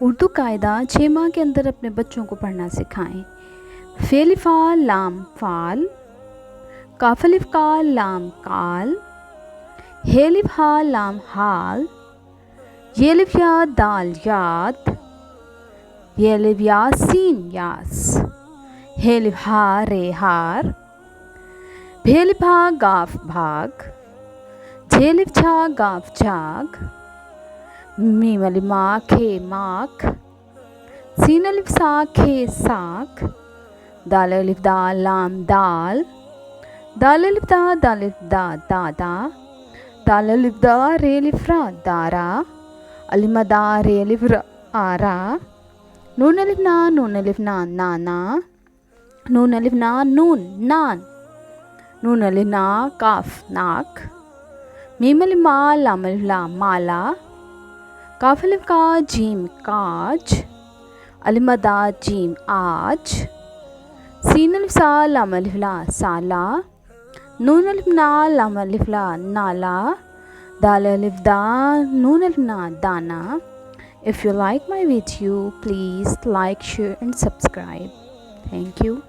उर्दू कायदा 6 माह के अंदर अपने बच्चों को पढ़ना सिखाएं। फेलिफा लाम फाल, काफलिफ का लाम काल, हेलिफ हा लाम हाल, येलिफ या दाल याद, येलिफ या सीन यास, हेलिफ हा रे हार, भेलिफ हा गाफ भाग, झेलिफ छा गाफ झाग, मीम अलिफ मा खे माख, सीन अलिफ सा खे साख, दाल अलिफ दा लाम दाल, दाल अलिफ दा दादा, दाल अलिफ दा रे अलिफ रा दारा, अलिफ दा रे अलिफ रा आरा, नून अलिफ ना नाना, नून अलिफ ना नून नान, नून अलिफ ना काफ नाक, मीम अलिफ मा लाम अलिफ ला माला, काफ अलिफ का जीम काज, अलिफ मदा जीम आज, सीन अलिफ सा लाम अलिफ ला साला, नून अलिफ ना लाम अलिफ ला नाला, दाल अलिफ दा नून अलिफ ना दाना. If you like my video, please like, share and subscribe. Thank you.